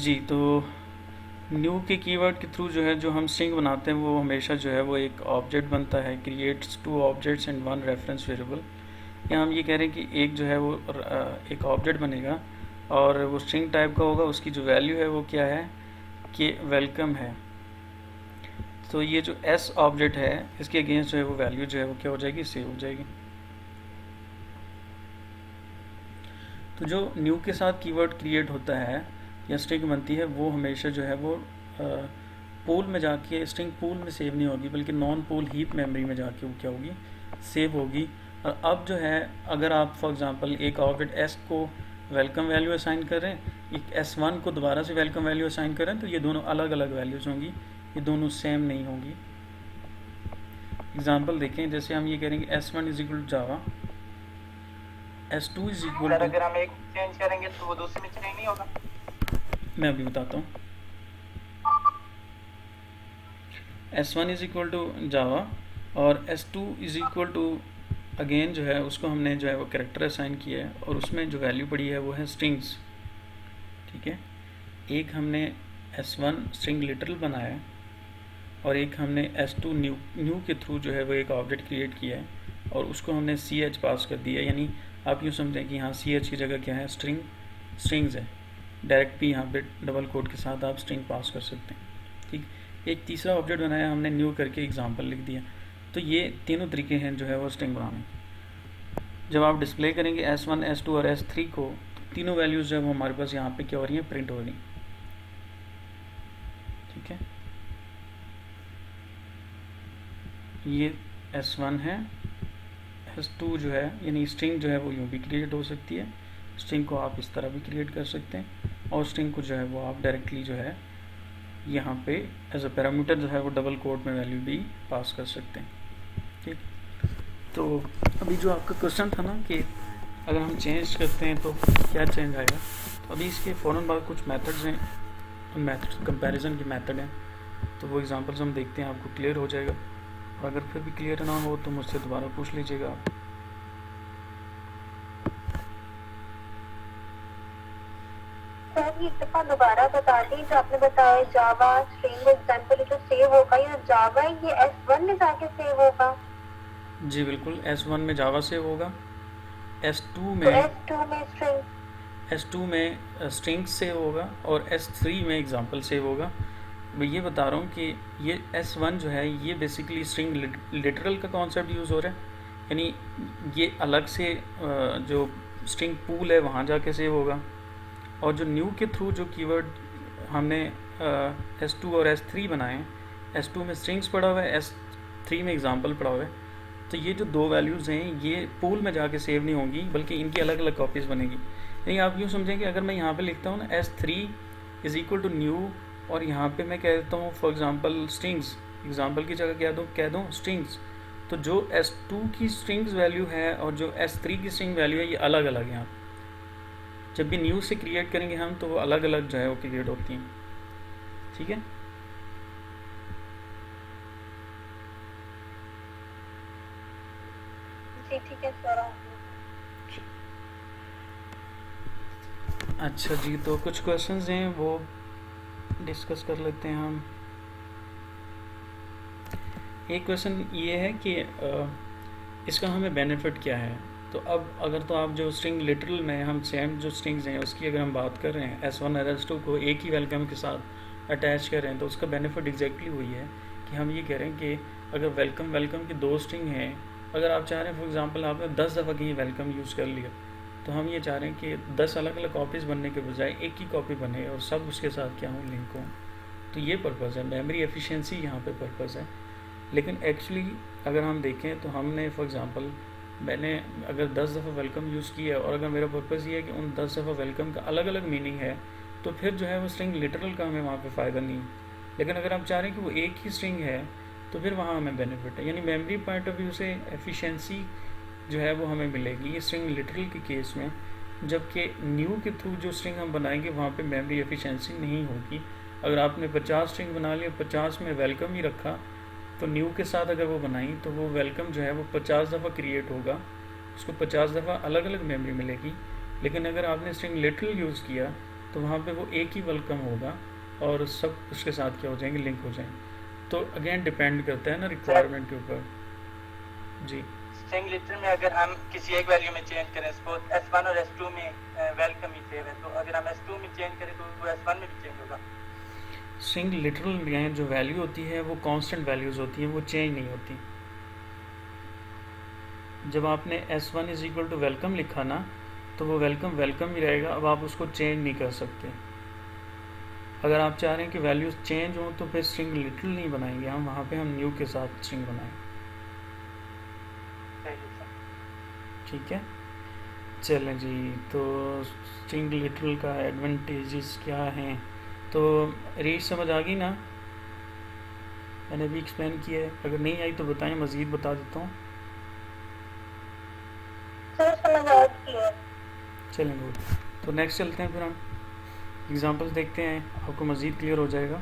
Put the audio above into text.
जी, तो न्यू के कीवर्ड के थ्रू जो है जो हम स्ट्रिंग बनाते हैं वो हमेशा जो है वो एक ऑब्जेक्ट बनता है, creates two objects and one reference variable. यहाँ हम ये कह रहे हैं कि एक जो है वो एक ऑब्जेक्ट बनेगा और वो स्ट्रिंग टाइप का होगा, उसकी जो वैल्यू है वो क्या है कि वेलकम है। तो ये जो एस ऑब्जेक्ट है इसके अगेंस्ट जो है वो वैल्यू जो है वो क्या हो जाएगी, सेव हो जाएगी। तो जो न्यू के साथ कीवर्ड क्रिएट होता है या स्ट्रिंग बनती है वो हमेशा जो है वो पूल में जाके, स्ट्रिंग पूल में सेव नहीं होगी बल्कि नॉन पूल हीप मेमोरी में जाके वो क्या होगी, सेव होगी। और अब जो है अगर आप फॉर एग्जांपल एक ऑब्जेक्ट एस को वेलकम वैल्यू असाइन कर रहे हैं, एक S1 को दोबारा से वेलकम वैल्यू असाइन कर रहे हैं, तो ये दोनों अलग अलग वैल्यूज़ होंगी, ये दोनों सेम नहीं होंगी। एग्जाम्पल देखें, जैसे हम ये करेंगे S1 is equal to Java, S2 is equal to, अगर हम एक चेंज करेंगे तो वो दूसरे में चेंज नहीं होगा। मैं अभी बताता हूँ। S1 इज इक्वल टू जावा और S2 is equal to again जो है उसको हमने जो है वो कैरेक्टर असाइन किया है और उसमें जो वैल्यू पड़ी है वो है स्ट्रिंग्स। ठीक है, एक हमने S1 स्ट्रिंग लिटरल बनाया है और एक हमने S2 न्यू के थ्रू जो है वो एक ऑब्जेक्ट क्रिएट किया है और उसको हमने CH पास कर दिया। यानी आप यूँ समझें कि यहाँ CH की जगह क्या है, स्ट्रिंग्स है। डायरेक्ट भी यहाँ पे डबल कोड के साथ आप स्ट्रिंग पास कर सकते हैं। ठीक, एक तीसरा ऑब्जेक्ट बनाया हमने न्यू करके, एग्जांपल लिख दिया। तो ये तीनों तरीके हैं जो है वो स्ट्रिंग बनाने। जब आप डिस्प्ले करेंगे S1, S2 और S3 को, तो तीनों वैल्यूज़ जो है वो हमारे पास यहाँ पे क्या हो रही हैं, प्रिंट हो रही। ठीक है, ये S1 है, S2 जो है यानी स्ट्रिंग जो है वो यूँ भी क्रिएट हो सकती है, स्ट्रिंग को आप इस तरह भी क्रिएट कर सकते हैं और स्ट्रिंग को जो है वो आप डायरेक्टली जो है यहाँ पे एज अ पैरामीटर जो है वो डबल कोट में वैल्यू भी पास कर सकते हैं। ठीक, तो अभी जो आपका क्वेश्चन था ना कि अगर हम चेंज करते हैं तो क्या चेंज आएगा, तो अभी इसके फ़ौरन बाद कुछ मेथड्स हैं, उन मेथड कंपैरिजन के मेथड हैं, तो वो एग्जांपल्स हम देखते हैं, आपको क्लियर हो जाएगा। और अगर फिर भी क्लियर ना हो तो मुझसे दोबारा पूछ लीजिएगा आप। सर एक दफा दोबारा बता दें, जो आपने बताया जावा स्ट्रिंग एग्जांपल जो सेव होगा, ये जावा है, ये S1 में जाके सेव होगा? जी बिल्कुल, S1 में जावा सेव होगा, S2 तो में S2 में स्ट्रिंग, S2 में स्ट्रिंग सेव होगा और S3 में एग्जांपल सेव होगा। मैं ये बता रहा हूँ कि ये S1 जो है ये बेसिकली स्ट्रिंग लिटरल का कॉन्सेप्ट यूज़ हो रहा है, यानी ये अलग से जो स्ट्रिंग पूल है वहाँ जाके सेव होगा। और जो न्यू के थ्रू जो कीवर्ड हमने S2 और S3 बनाए हैं, S2 में स्ट्रिंग्स पड़ा हुआ है, S3 में एग्जांपल पड़ा हुआ है, तो ये जो दो वैल्यूज़ हैं ये पूल में जाके सेव नहीं होंगी बल्कि इनकी अलग अलग कॉपीज़ बनेगी। यानी आप यूँ समझें कि अगर मैं यहाँ पे लिखता हूँ ना S3 is equal to new और यहाँ पे मैं कह देता हूँ फॉर एग्जांपल स्ट्रिंग्स, एग्जांपल की जगह कह दूँ स्ट्रिंग्स, तो जो S2 की स्ट्रिंग्स वैल्यू है और जो S3 की स्ट्रिंग वैल्यू है ये अलग अलग हैं। जब भी न्यू से क्रिएट करेंगे हम तो वो अलग अलग जो है वो क्रिएट होती हैं। ठीक है, जी ठीक है सर। अच्छा जी, तो कुछ क्वेश्चंस हैं वो डिस्कस कर लेते हैं हम। एक क्वेश्चन ये है कि इसका हमें बेनिफिट क्या है। तो अब अगर तो आप जो स्ट्रिंग लिटरल में हम सेम जो स्ट्रिंग्स हैं उसकी अगर हम बात कर रहे हैं, S1 और S2 को एक ही वेलकम के साथ अटैच कर रहे हैं, तो उसका बेनिफिट एग्जैक्टली वही है कि हम ये कह रहे हैं कि अगर वेलकम की दो स्ट्रिंग हैं, अगर आप चाह रहे हैं फॉर एग्जांपल आपने 10 दफ़ा कहीं वेलकम यूज़ कर लिया, तो हम ये चाह रहे हैं कि 10 अलग अलग कॉपीज़ बनने के बजाय एक ही कॉपी बने और सब उसके साथ क्या हो, लिंक हो। तो ये पर्पज़ है, मेमोरी एफिशिएंसी यहाँ पे पर्पज़ है। लेकिन एक्चुअली अगर हम देखें तो हमने फॉर एग्जांपल मैंने अगर 10 दफ़ा वेलकम यूज़ किया और अगर मेरा पर्पज़ ये है कि उन 10 दफ़ा वेलकम का अलग अलग मीनिंग है, तो फिर जो है वो स्ट्रिंग लिटरल का हमें वहाँ पे फ़ायदा नहीं है। लेकिन अगर आप चाह रहे हैं कि वो एक ही स्ट्रिंग है तो फिर वहाँ हमें बेनिफिट है, यानी मेमोरी पॉइंट ऑफ व्यू से एफिशिएंसी जो है वो हमें मिलेगी ये स्ट्रिंग लिटरल के केस में। जबकि न्यू के थ्रू जो स्ट्रिंग हम बनाएंगे वहाँ पे मेमोरी एफिशिएंसी नहीं होगी। अगर आपने 50 स्ट्रिंग बना लिया, 50 में वेलकम ही रखा, तो न्यू के साथ अगर वो बनाई तो वो वेलकम जो है वो 50 दफ़ा क्रिएट होगा, उसको 50 दफ़ा अलग अलग मेमोरी मिलेगी। लेकिन अगर आपने स्ट्रिंग लिटरल यूज़ किया तो वहाँ पे वो एक ही वेलकम होगा और सब उसके साथ क्या हो जाएंगे, लिंक हो जाएंगे। तो अगेन डिपेंड करता है ना रिक्वायरमेंट के ऊपर। जी स्ट्रिंग लिटर में अगर हम किसी एक वैल्यू में चेंज करें, सपोज S1 और S2 में वेलकम ही सेव है, तो अगर हम S2 में चेंज करें तो वो S1 में भी चेंज होगा। स्ट्रिंग लिटरल में जो वैल्यू होती है वो कांस्टेंट वैल्यूज होती हैं, वो चेंज नहीं होती। जब आपने S1 is equal to welcome लिखा ना, तो वो वेलकम वेलकम ही रहेगा, अब आप उसको चेंज नहीं कर सकते। अगर आप चाह रहे हैं कि वैल्यूज चेंज हो तो फिर स्ट्रिंग लिटरल नहीं बनाएंगे हम, वहाँ पे हम न्यू के साथ स्ट्रिंग बनाएंगे। सही है सर। ठीक है, चलें जी। तो स्ट्रिंग लिटरल का एडवांटेजेस क्या हैं, तो रीच समझ आ गई ना, मैंने भी एक्सप्लेन किया है। अगर नहीं आई तो बताएं, मज़ीद बता देता हूँ। सर समझ आ रही है। चलें गुड, तो नेक्स्ट चलते हैं, फिर हम एग्जांपल्स देखते हैं, आपको मज़ीद क्लियर हो जाएगा।